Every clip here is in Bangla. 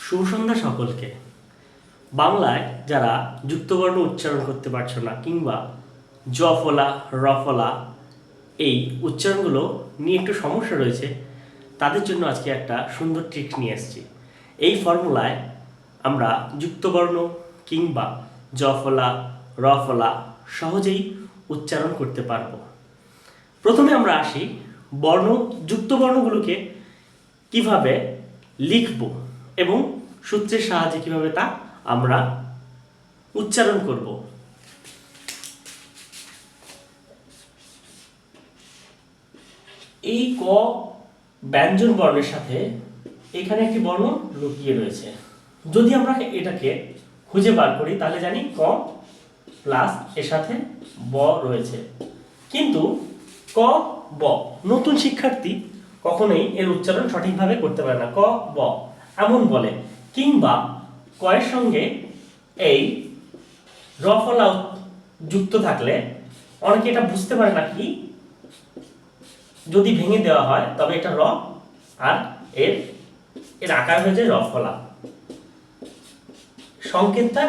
সুসন্ধ্যা সকলকে। বাংলায় যারা যুক্তবর্ণ উচ্চারণ করতে পারছো না কিংবা জ ফলা র ফলা এই উচ্চারণগুলো নিয়ে একটু সমস্যা রয়েছে, তাদের জন্য আজকে একটা সুন্দর ট্রিক নিয়ে এসেছি। এই ফর্মুলায় আমরা যুক্তবর্ণ কিংবা জ ফলা র ফলা সহজেই উচ্চারণ করতে পারবো। প্রথমে আমরা আসি যুক্তবর্ণগুলোকে কিভাবে লিখব এবং সূত্রের সাহায্যে কিভাবে তা আমরা উচ্চারণ করব। এই ক ব্যঞ্জন বর্ণের সাথে এখানে একটি বর্ণ লুকিয়ে রয়েছে। যদি আমরা এটাকে খুঁজে বার করি তাহলে জানি ক প্লাস এর সাথে ব রয়েছে, কিন্তু ক ব নতুন শিক্ষার্থী কখনোই এর উচ্চারণ সঠিকভাবে করতে পারে না। ক ব এমন বলে, কিংবা কয়ের সঙ্গে এই র ফলা যুক্ত থাকলে অনেকে এটা বুঝতে পারে না কি, যদি ভেঙে দেওয়া হয় তবে এটা র আর এর আকার হয়ে যায় র ফলা। সংকেতটা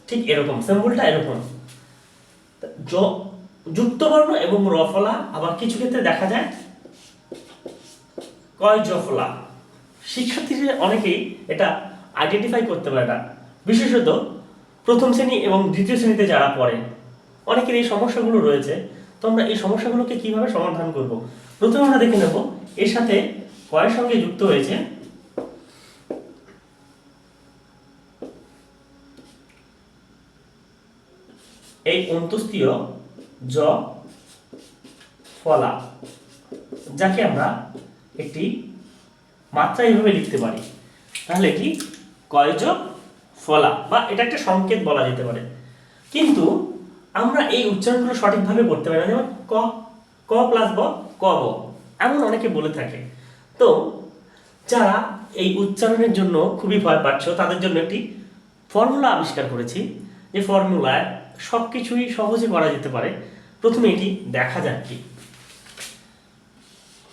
ঠিক এরকম, সিম্বলটা এরকম। যুক্তবর্ণ এবং র ফলা আবার কিছু ক্ষেত্রে দেখা যায় কয় জ ফলা। শিক্ষার্থীরা অনেকেই এটা আইডেন্টিফাই করতে পারে না, বিশেষত প্রথম শ্রেণী এবং দ্বিতীয় শ্রেণীতে যারা পড়ে অনেকের এই সমস্যাগুলো রয়েছে। তো আমরা এই সমস্যাগুলোকে কিভাবে সমাধান করব, প্রথমে আমরা দেখে নেব এর সাথে কয়ের সঙ্গে যুক্ত হয়েছে এই অন্তস্তীয় জ ফলা, যাকে আমরা একটি মাত্রা এইভাবে লিখতে পারি। তাহলে কি কয়জ ফলা, বা এটা একটা সংকেত বলা যেতে পারে। কিন্তু আমরা এই উচ্চারণগুলো সঠিকভাবে করতে পারি না। যেমন ক ক প্লাস ব ক ব এমন অনেকে বলে থাকে। তো যারা এই উচ্চারণের জন্য খুবই ভয় পাচ্ছ তাদের জন্য একটি ফর্মুলা আবিষ্কার করেছি, যে ফর্মুলায় সবকিছুই সহজে করা যেতে পারে। প্রথমে এটি দেখা যাক কি।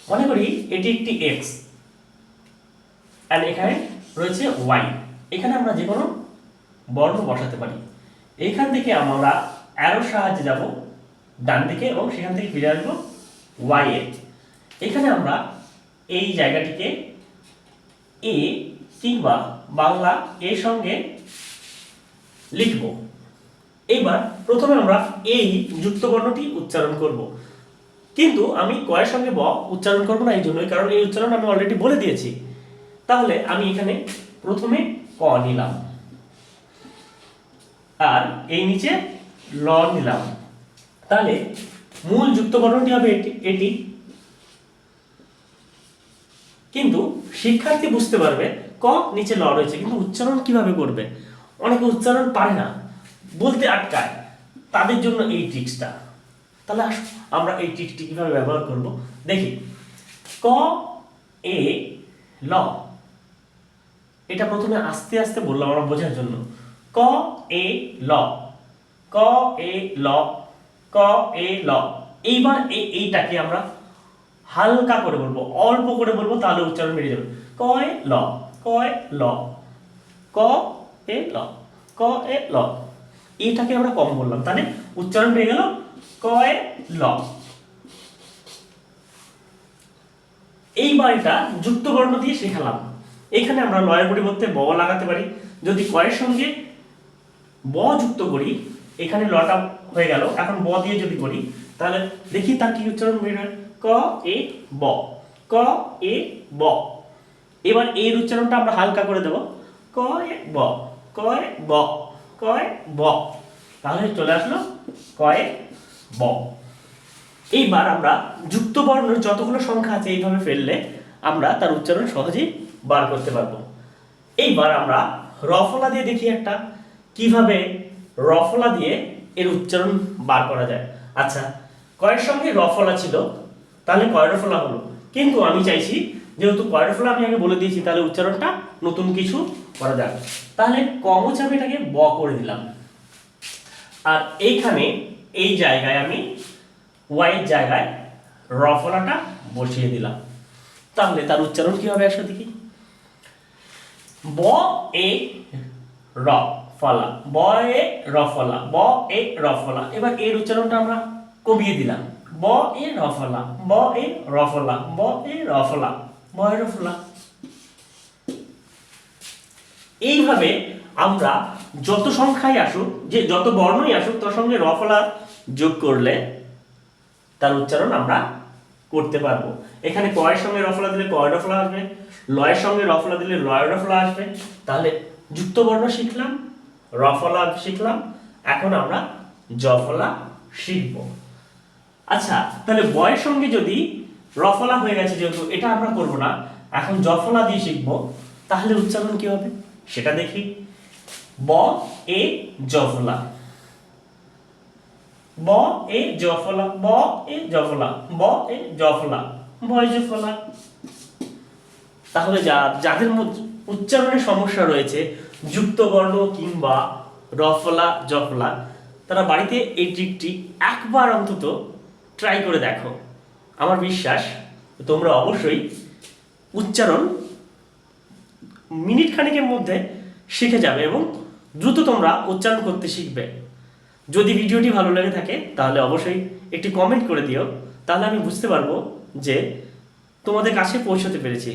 মনে করি এটি একটি এক্স আর এখানে রয়েছে ওয়াই। এখানে আমরা যে কোনো বর্ণ বসাতে পারি। এখান থেকে আমরা অ্যারোর সাহায্যে যাব ডান দিকে এবং সেখান থেকে ফিরে আসবো ওয়াই এ। এখানে আমরা এই জায়গাটিকে এ কিংবা বাংলা এর সঙ্গে লিখব। এইবার প্রথমে আমরা এই যুক্তবর্ণটি উচ্চারণ করব, কিন্তু আমি কয়ের সঙ্গে ব উচ্চারণ করব না, এই জন্যই কারণ এই উচ্চারণ আমি অলরেডি বলে দিয়েছি। তাহলে আমি এখানে প্রথমে ক নিলাম আর এই নিচে ল নিলাম। তাহলে মূল যুক্তবর্ণটি হবে এটি। কিন্তু শিক্ষার্থী বুঝতে পারবে ক নিচে ল রয়েছে, কিন্তু উচ্চারণ কিভাবে করবে অনেকে উচ্চারণ পারে না, বলতে আটকায়। তাদের জন্য এই ট্রিক্সটা। তাহলে আমরা এই ট্রিক্সটি কিভাবে ব্যবহার করব দেখি। ক এ ল, এটা প্রথমে আস্তে আস্তে বললাম আমরা বোঝার জন্য। ক এ ল, ক এ ল, ক এ ল। এইবার এইটাকে আমরা হালকা করে বলবো, অল্প করে বলবো, তাহলে উচ্চারণ বেরিয়ে যাবে। ক এ ল, ক এ ল, ক এ ল, ক এ ল। এটাকে আমরা কম বললাম, তাহলে উচ্চারণ বেরিয়ে গেল ক এ ল। এইবার এটা যুক্তবর্ণ দিয়ে শেখালাম। এখানে আমরা লয়ের পরিবর্তে ব লাগাতে পারি। যদি কয়ের সঙ্গে ব যুক্ত করি, এখানে লটা হয়ে গেল, এখন ব দিয়ে যদি করি তাহলে দেখি তার কি উচ্চারণ বের হয়। ক এ ব, ক এ ব। এবার এর উচ্চারণটা আমরা হালকা করে দেব, ক এ ব, ক এ ব, ক এ ব। তাহলে চলে আসলো ক এ ব। এইবার আমরা যুক্তবর্ণের যতগুলো সংখ্যা আছে এইভাবে ফেললে আমরা তার উচ্চারণ সহজেই বার করতে পারবো। এইবার আমরা রফলা দিয়ে দেখি একটা কিভাবে রফলা দিয়ে এর উচ্চারণ বার করা যায়। আচ্ছা, কয়ের সঙ্গে রফলা ছিল তাহলে কয় রফলা হলো, কিন্তু আমি চাইছি যেহেতু কয় রফলা আমি আগে বলে দিয়েছি তাহলে উচ্চারণটা নতুন কিছু করা যাক। তাহলে কমচ আমি এটাকে ব করে দিলাম, আর এইখানে এই জায়গায় আমি ওয়াই জায়গায় রফলাটা বসিয়ে দিলাম। তাহলে তার উচ্চারণ কি হবে আসলে দেখি। ব এ র ফলা, ব এ র ফলা, ব এ র ফলা। এবার এর উচ্চারণটা আমরা কমিয়ে দিলাম, ব এ র ফলা, ব এ র ফলা, ব এ র ফলা, ব এ র ফলা। এইভাবে আমরা যত সংখ্যাই আসুক, যে যত বর্ণই আসুক, তার সঙ্গে র ফলা যোগ করলে তার উচ্চারণ আমরা করতে পারবো। এখানে ক এর সঙ্গে র ফলা দিলে ক এর ফলা আসবে, ল এর সঙ্গে র ফলা দিলে ল এর ফলা আসবে। তাহলে যুক্ত বর্ণ শিখলাম, র ফলা শিখলাম, এখন আমরা জ ফলা শিখব। আচ্ছা, তাহলে ব এর সঙ্গে যদি র ফলা হয়ে গেছে, যেহেতু এটা আমরা করব না, এখন জ ফলা দিয়ে শিখব, তাহলে উচ্চারণ কি হবে সেটা দেখি। ব এ জ ফলা, ব এ জ ফলা, ব এ জ ফলা, ব এ জ ফলা, ব এ জ ফলা। তাহলে যাদের মধ্যে উচ্চারণের সমস্যা রয়েছে, যুক্ত বর্ণ কিংবা র ফলা জ ফলা, তারা বাড়িতে এই ট্রিকটি একবার অন্তত ট্রাই করে দেখো। আমার বিশ্বাস তোমরা অবশ্যই উচ্চারণ মিনিট খানেকের মধ্যে শিখে যাবে এবং দ্রুত তোমরা উচ্চারণ করতে শিখবে। যদি ভিডিওটি ভালো লেগে থাকে তাহলে অবশ্যই একটি কমেন্ট করে দিও, তাহলে আমি বুঝতে পারবো যে তোমাদের কাছে পৌঁছতে পেরেছি।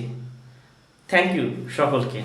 থ্যাংক ইউ সকলকে।